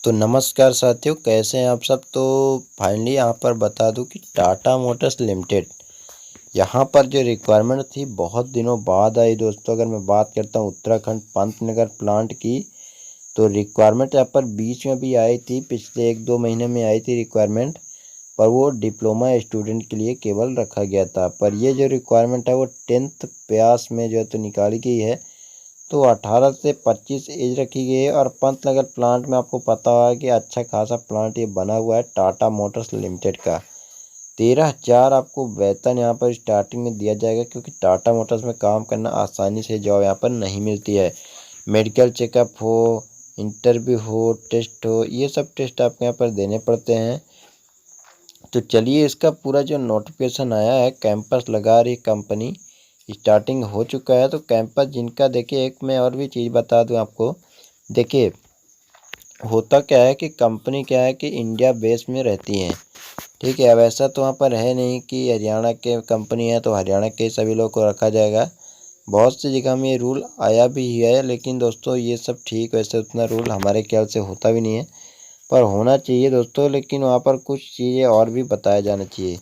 तो नमस्कार साथियों, कैसे हैं आप सब। तो फाइनली यहाँ पर बता दूं कि टाटा मोटर्स लिमिटेड यहाँ पर जो रिक्वायरमेंट थी बहुत दिनों बाद आई दोस्तों। अगर मैं बात करता हूँ उत्तराखंड पंतनगर प्लांट की, तो रिक्वायरमेंट यहाँ पर बीच में भी आई थी, पिछले 1-2 महीने में आई थी रिक्वायरमेंट, पर वो डिप्लोमा स्टूडेंट के लिए केवल रखा गया था। पर ये जो रिक्वायरमेंट है वो 10th पास में जो है तो निकाली गई है। तो 18 से 25 एज रखी गई है। और पंतनगर प्लांट में आपको पता होगा कि अच्छा खासा प्लांट ये बना हुआ है टाटा मोटर्स लिमिटेड का। 13,000 आपको वेतन यहाँ पर स्टार्टिंग में दिया जाएगा, क्योंकि टाटा मोटर्स में काम करना आसानी से जॉब यहाँ पर नहीं मिलती है। मेडिकल चेकअप हो, इंटरव्यू हो, टेस्ट हो, ये सब टेस्ट आपको यहाँ पर देने पड़ते हैं। तो चलिए, इसका पूरा जो नोटिफिकेशन आया है, कैंपस लगा रही कंपनी, स्टार्टिंग हो चुका है। तो कैंपस जिनका, देखिए एक मैं और भी चीज़ बता दूं आपको। देखिए होता क्या है कि कंपनी क्या है कि इंडिया बेस में रहती है, ठीक है। अब ऐसा तो वहाँ पर है नहीं कि हरियाणा के कंपनी है तो हरियाणा के सभी लोग को रखा जाएगा। बहुत सी जगह में ये रूल आया भी है, लेकिन दोस्तों ये सब ठीक, वैसे उतना रूल हमारे ख्याल से होता भी नहीं है, पर होना चाहिए दोस्तों। लेकिन वहाँ पर कुछ चीज़ें और भी बताया जाना चाहिए।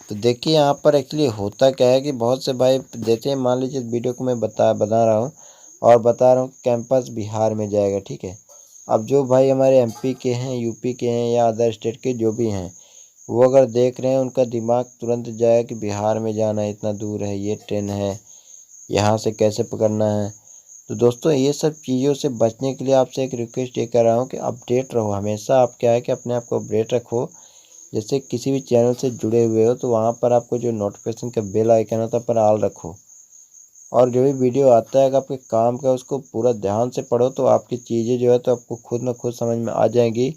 तो देखिए यहाँ पर एक्चुअली होता क्या है कि बहुत से भाई जैसे मान लीजिए वीडियो को मैं बता रहा हूँ और बता रहा हूँ कि कैंपस बिहार में जाएगा, ठीक है। अब जो भाई हमारे एमपी के हैं, यूपी के हैं या अदर स्टेट के जो भी हैं, वो अगर देख रहे हैं, उनका दिमाग तुरंत जाएगा कि बिहार में जाना है, इतना दूर है, ये ट्रेन है, यहाँ से कैसे पकड़ना है। तो दोस्तों ये सब चीज़ों से बचने के लिए आपसे एक रिक्वेस्ट ये कर रहा हूँ कि अपडेट रहो हमेशा। आप क्या है कि अपने आप को अपडेट रखो। जैसे किसी भी चैनल से जुड़े हुए हो तो वहाँ पर आपको जो नोटिफिकेशन का बेल आइकन होता है पर ऑल रखो, और जो भी वीडियो आता है अगर आपके काम का उसको पूरा ध्यान से पढ़ो, तो आपकी चीज़ें जो है तो आपको खुद में खुद समझ में आ जाएंगी।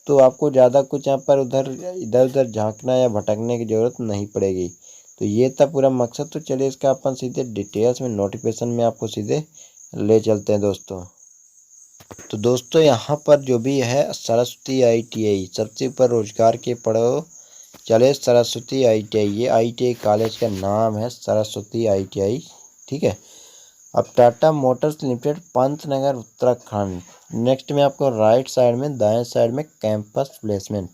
तो आपको ज़्यादा कुछ यहाँ पर इधर उधर झांकना या भटकने की ज़रूरत नहीं पड़ेगी। तो ये था पूरा मकसद। तो चलिए इसका अपन सीधे डिटेल्स में नोटिफिकेशन में आपको सीधे ले चलते हैं दोस्तों। तो दोस्तों यहाँ पर जो भी है सरस्वती ITI सबसे ऊपर रोजगार के पढ़ो। चले सरस्वती ITI, ये ITI कॉलेज का नाम है, सरस्वती ITI, ठीक है। अब Tata Motors limited Pantnagar Uttarakhand, next में आपको राइट साइड में दाएं साइड में कैंपस प्लेसमेंट,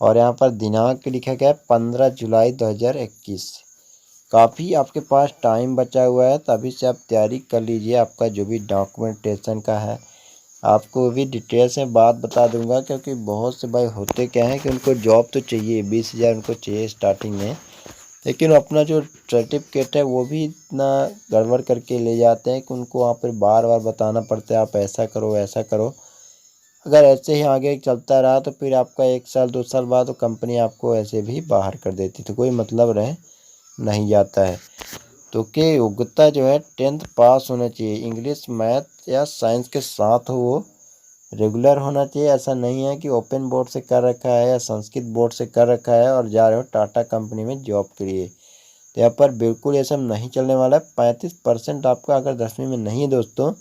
और यहाँ पर दिनांक लिखा गया है 15 जुलाई 2021। काफ़ी आपके पास टाइम बचा हुआ है, तो अभी से आप तैयारी कर लीजिए। आपका जो भी डॉक्यूमेंटेशन का है आपको भी डिटेल से बात बता दूंगा, क्योंकि बहुत से भाई होते क्या हैं कि उनको जॉब तो चाहिए, 20,000 उनको चाहिए स्टार्टिंग में, लेकिन अपना जो सर्टिफिकेट है वो भी इतना गड़बड़ करके ले जाते हैं कि उनको वहाँ पर बार बार बताना पड़ता है आप ऐसा करो ऐसा करो। अगर ऐसे ही आगे चलता रहा तो फिर आपका 1 साल 2 साल बाद तो कंपनी आपको ऐसे भी बाहर कर देती, तो कोई मतलब रह नहीं जाता है। तो कि योग्यता जो है 10th पास होना चाहिए, इंग्लिश मैथ या साइंस के साथ हो, वो रेगुलर होना चाहिए। ऐसा नहीं है कि ओपन बोर्ड से कर रखा है या संस्कृत बोर्ड से कर रखा है और जा रहे हो टाटा कंपनी में जॉब के लिए। तो यहाँ पर बिल्कुल ये सब नहीं चलने वाला है। 35% आपका अगर 10वीं में नहीं है दोस्तों,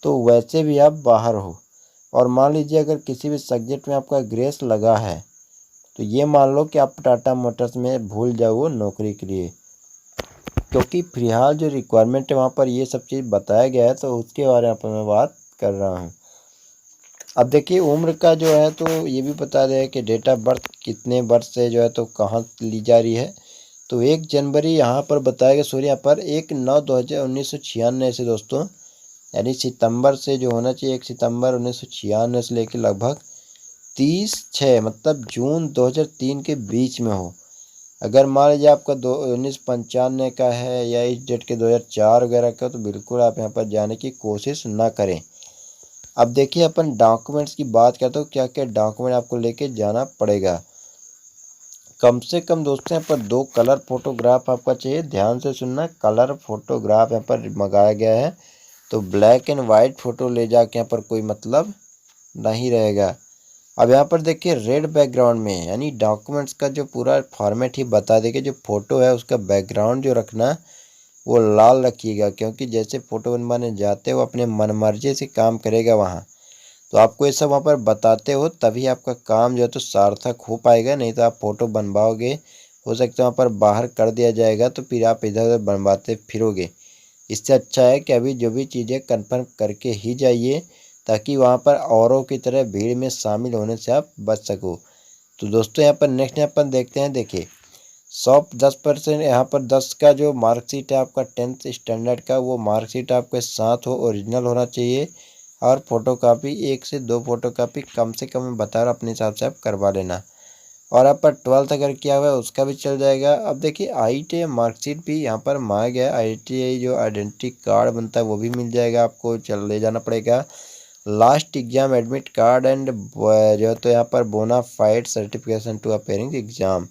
तो वैसे भी आप बाहर हो। और मान लीजिए अगर किसी भी सब्जेक्ट में आपका ग्रेस लगा है, तो ये मान लो कि आप टाटा मोटर्स में भूल जाओ वो नौकरी के लिए, क्योंकि फिलहाल जो रिक्वायरमेंट है वहाँ पर ये सब चीज़ बताया गया है, तो उसके बारे में मैं बात कर रहा हूँ। अब देखिए उम्र का जो है तो ये भी बता दें कि डेट ऑफ बर्थ कितने वर्ष से जो है तो कहाँ ली जा रही है। तो 1 जनवरी यहाँ पर बताया गया, सॉरी यहाँ पर 1/9/1996 से दोस्तों, यानी सितंबर से जो होना चाहिए 1 सितंबर 1996 से लेकर लगभग 30/6 मतलब जून 2003 के बीच में हो। अगर मान लीजिए आपका 1995 का है या इस डेट के 2004 वगैरह का, तो बिल्कुल आप यहाँ पर जाने की कोशिश ना करें। अब देखिए अपन डॉक्यूमेंट्स की बात करते हो, क्या क्या डॉक्यूमेंट आपको लेके जाना पड़ेगा। कम से कम दोस्तों यहाँ पर 2 कलर फोटोग्राफ आपका चाहिए। ध्यान से सुनना, कलर फोटोग्राफ यहाँ पर मंगाया गया है, तो ब्लैक एंड वाइट फ़ोटो ले जाके यहाँ पर कोई मतलब नहीं रहेगा। अब यहाँ पर देखिए रेड बैकग्राउंड में, यानी डॉक्यूमेंट्स का जो पूरा फॉर्मेट ही बता देगा। जो फ़ोटो है उसका बैकग्राउंड जो रखना वो लाल रखिएगा, क्योंकि जैसे फ़ोटो बनवाने जाते हो अपने मनमर्जी से काम करेगा वहाँ, तो आपको ये सब वहाँ पर बताते हो तभी आपका काम जो है तो सार्थक हो पाएगा। नहीं तो आप फ़ोटो बनवाओगे, हो सकता है वहाँ पर बाहर कर दिया जाएगा, तो फिर आप इधर उधर बनवाते फिरोगे। इससे अच्छा है कि अभी जो भी चीज़ें कंफर्म करके ही जाइए, ताकि वहाँ पर औरों की तरह भीड़ में शामिल होने से आप बच सको। तो दोस्तों यहाँ पर नेक्स्ट यहाँ पर देखते हैं, देखिए 10% यहाँ पर 10 का जो मार्कशीट है आपका 10th स्टैंडर्ड का, वो मार्कशीट आपके साथ हो, ओरिजिनल होना चाहिए। और फोटोकॉपी 1 से 2 फोटोकॉपी कम से कम बता रहा, अपने हिसाब से आप करवा लेना। और आप पर 12th अगर किया हुआ है उसका भी चल जाएगा। अब देखिए IIT मार्कशीट भी यहाँ पर मांगा गया है। IIT जो आइडेंटिटी कार्ड बनता है वो भी मिल जाएगा, आपको चल ले जाना पड़ेगा। Last exam admit card and जो है तो यहाँ पर bonafide certification to appearing exam,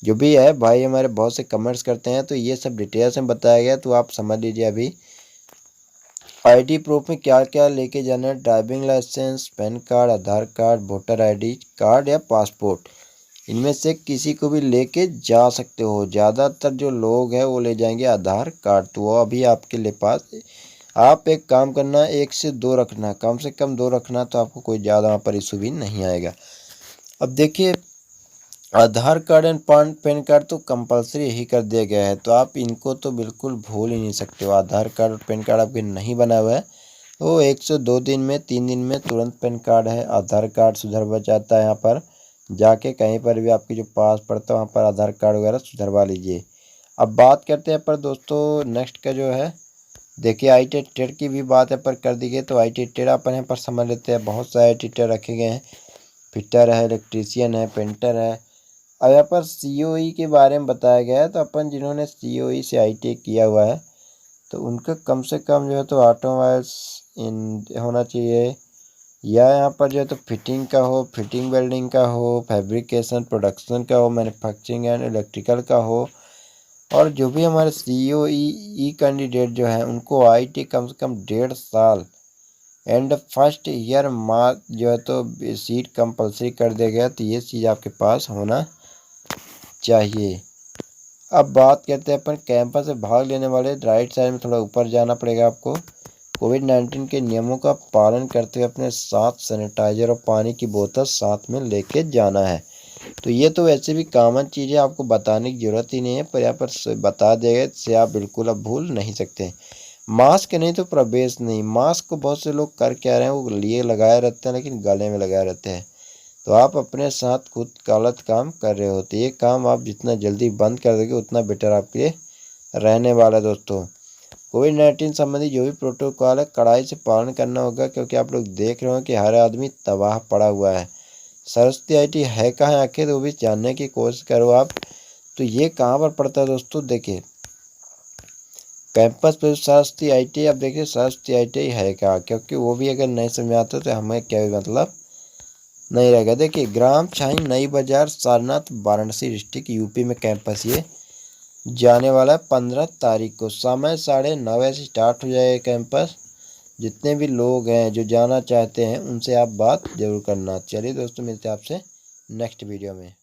जो भी है भाई हमारे बहुत से कमेंट्स करते हैं, तो ये सब डिटेल्स में बताया गया, तो आप समझ लीजिए। अभी ID प्रूफ में क्या क्या लेके जाना है, ड्राइविंग लाइसेंस, पैन कार्ड, आधार कार्ड, वोटर ID कार्ड या पासपोर्ट, इनमें से किसी को भी लेके जा सकते हो। ज़्यादातर जो लोग हैं वो ले जाएंगे आधार कार्ड, तो वो अभी आपके लिए पास। आप एक काम करना, 1 से 2 रखना, कम से कम 2 रखना, तो आपको कोई ज़्यादा वहाँ पर इशू भी नहीं आएगा। अब देखिए आधार कार्ड एंड पैन कार्ड तो कंपलसरी ही कर दिया गया है, तो आप इनको तो बिल्कुल भूल ही नहीं सकते हो। आधार कार्ड और पैन कार्ड आपके नहीं बना हुआ है तो 1 से 2 दिन में, 3 दिन में तुरंत पैन कार्ड है, आधार कार्ड सुधरवा जाता है। यहाँ पर जाके कहीं पर भी आपकी जो पास पड़ता है वहाँ पर आधार कार्ड वगैरह सुधरवा लीजिए। अब बात करते हैं पर दोस्तों नेक्स्ट का जो है, देखिए IIT टेट की भी बात है पर कर दी गई, तो IIT टेट अपन यहाँ पर समझ लेते हैं। बहुत सारे टीचर रखे गए हैं, फिटर है, इलेक्ट्रीशियन है, पेंटर है। अब यहाँ पर COE के बारे में बताया गया है, तो अपन जिन्होंने COE से IIT किया हुआ है तो उनका कम से कम जो है तो ऑटोमोबाइल्स इन होना चाहिए, या यहाँ पर जो है तो फिटिंग का हो, फिटिंग वेल्डिंग का हो, फैब्रिकेशन प्रोडक्शन का हो, मैन्युफैक्चरिंग एंड इलेक्ट्रिकल का हो। और जो भी हमारे COE कैंडिडेट जो हैं उनको IIT कम से कम 1.5 साल एंड फर्स्ट ईयर मार्क जो है तो सीट कंपलसरी कर दिया गया, तो ये चीज़ आपके पास होना चाहिए। अब बात करते हैं अपन कैंपस से भाग लेने वाले, राइट साइड में थोड़ा ऊपर जाना पड़ेगा आपको। कोविड-19 के नियमों का पालन करते हुए अपने साथ सैनिटाइजर और पानी की बोतल साथ में लेके जाना है। तो ये तो वैसे भी कॉमन चीज़ है, आपको बताने की ज़रूरत ही नहीं है, पर यहाँ पर बता देगा, इससे आप बिल्कुल अब भूल नहीं सकते। मास्क नहीं तो प्रवेश नहीं। मास्क को बहुत से लोग कर क्या रहे हैं, वो लिए लगाए रहते हैं लेकिन गले में लगाए रहते हैं, तो आप अपने साथ खुद गलत काम कर रहे होते। ये काम आप जितना जल्दी बंद कर दोगे उतना बेटर आपके लिए रहने वाला है। दोस्तों कोविड-19 संबंधी जो भी प्रोटोकॉल है कड़ाई से पालन करना होगा, क्योंकि आप लोग देख रहे हो कि हर आदमी तबाह पड़ा हुआ है। सरस्वती IIT है कहाँ आखिर, वो भी जानने की कोशिश करो आप। तो ये कहाँ पर पड़ता है दोस्तों, देखिए कैंपस पे सरस्वती IIT। अब देखिए सरस्वती IIT है कहाँ, क्योंकि वो भी अगर नहीं समझ आता तो हमें क्या मतलब नहीं रहेगा। देखिए ग्राम छाइन नई बाजार सारनाथ वाराणसी डिस्ट्रिक्ट UP में कैंपस ये जाने वाला है 15 तारीख को। समय 9:30 बजे स्टार्ट हो जाएगा कैंपस। जितने भी लोग हैं जो जाना चाहते हैं उनसे आप बात जरूर करना। चलिए दोस्तों मिलते हैं आपसे नेक्स्ट वीडियो में।